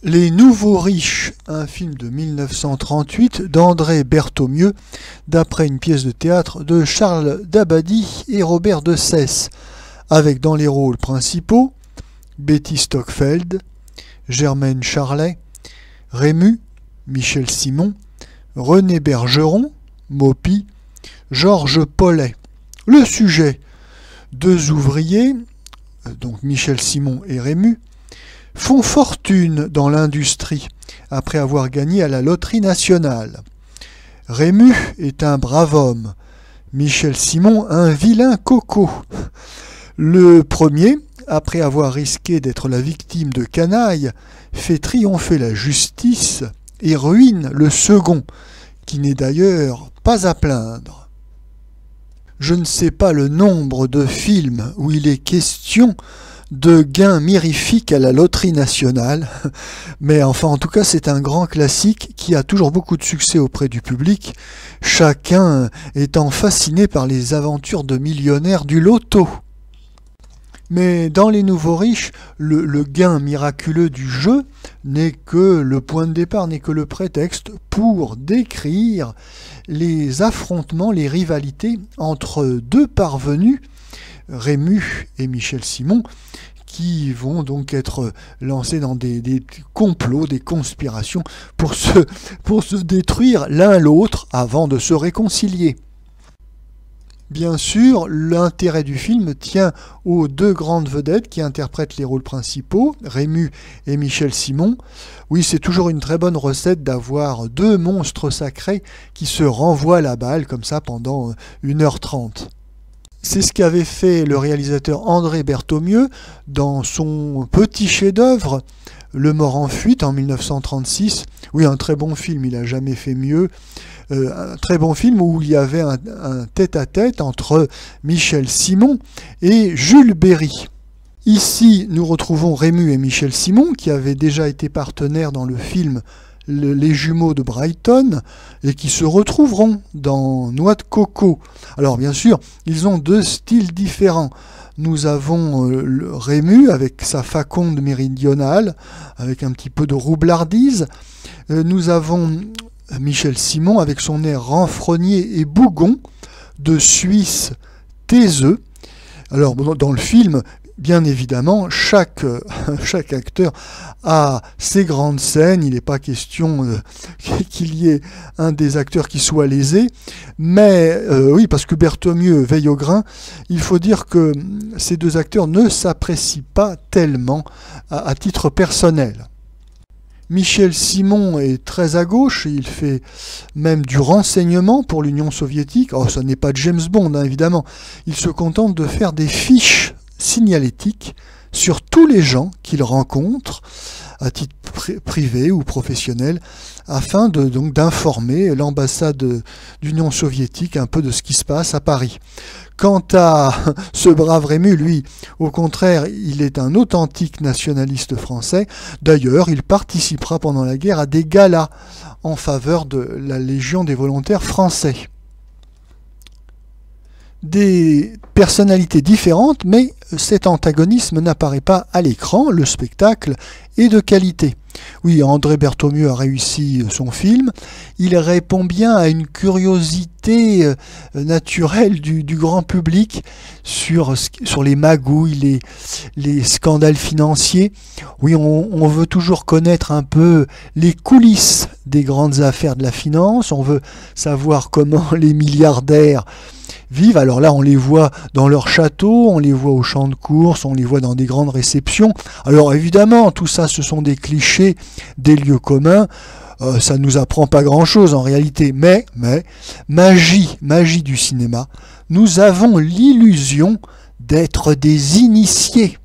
Les Nouveaux Riches, un film de 1938 d'André Berthaumieux, d'après une pièce de théâtre de Charles Dabadie et Robert de Sès, avec dans les rôles principaux Betty Stockfeld, Germaine Charlet, Rému, Michel Simon, René Bergeron, Maupi, Georges Paulet. Le sujet: deux ouvriers, donc Michel Simon et Rému, font fortune dans l'industrie après avoir gagné à la loterie nationale. Rému est un brave homme, Michel Simon un vilain coco. Le premier, après avoir risqué d'être la victime de canailles, fait triompher la justice et ruine le second, qui n'est d'ailleurs pas à plaindre. Je ne sais pas le nombre de films où il est question de gains mirifiques à la loterie nationale, mais enfin en tout cas c'est un grand classique qui a toujours beaucoup de succès auprès du public, chacun étant fasciné par les aventures de millionnaires du loto. Mais dans Les Nouveaux Riches, le gain miraculeux du jeu n'est que le point de départ, n'est que le prétexte pour décrire les affrontements, les rivalités entre deux parvenus, Rému et Michel Simon, qui vont donc être lancés dans des complots, des conspirations pour se détruire l'un l'autre avant de se réconcilier. Bien sûr, l'intérêt du film tient aux deux grandes vedettes qui interprètent les rôles principaux, Rému et Michel Simon. Oui, c'est toujours une très bonne recette d'avoir deux monstres sacrés qui se renvoient la balle comme ça pendant 1h30. C'est ce qu'avait fait le réalisateur André Berthaumieux dans son petit chef-d'œuvre, Le Mort en fuite en 1936. Oui, un très bon film, il n'a jamais fait mieux. Un très bon film où il y avait un tête-à-tête entre Michel Simon et Jules Berry. Ici, nous retrouvons Rému et Michel Simon, qui avaient déjà été partenaires dans le film Les Jumeaux de Brighton, et qui se retrouveront dans Noix de coco. Alors bien sûr, ils ont deux styles différents. Nous avons Rému avec sa faconde méridionale, avec un petit peu de roublardise. Nous avons Michel Simon avec son air renfrogné et bougon de Suisse taiseux. Alors dans le film, bien évidemment, chaque acteur a ses grandes scènes. Il n'est pas question qu'il y ait un des acteurs qui soit lésé. Mais oui, parce que Berthaumieux veille au grain, il faut dire que ces deux acteurs ne s'apprécient pas tellement à titre personnel. Michel Simon est très à gauche, il fait même du renseignement pour l'Union soviétique. Oh, ça n'est pas James Bond, hein, évidemment. Il se contente de faire des fiches signalétiques sur tous les gens qu'il rencontre, à titre privé ou professionnel, afin donc d'informer l'ambassade d'Union soviétique un peu de ce qui se passe à Paris. Quant à ce brave Rému, lui, au contraire, il est un authentique nationaliste français. D'ailleurs, il participera pendant la guerre à des galas en faveur de la Légion des volontaires français. Des personnalités différentes, mais cet antagonisme n'apparaît pas à l'écran, le spectacle est de qualité. Oui, André Berthaumieux a réussi son film, il répond bien à une curiosité naturelle du grand public sur les magouilles, les scandales financiers. Oui, on veut toujours connaître un peu les coulisses des grandes affaires de la finance, on veut savoir comment les milliardaires vivent. Alors là, on les voit dans leur château, on les voit au champ de course, on les voit dans des grandes réceptions. Alors évidemment, tout ça, ce sont des clichés, des lieux communs. Ça ne nous apprend pas grand-chose en réalité. Mais, magie du cinéma, nous avons l'illusion d'être des initiés.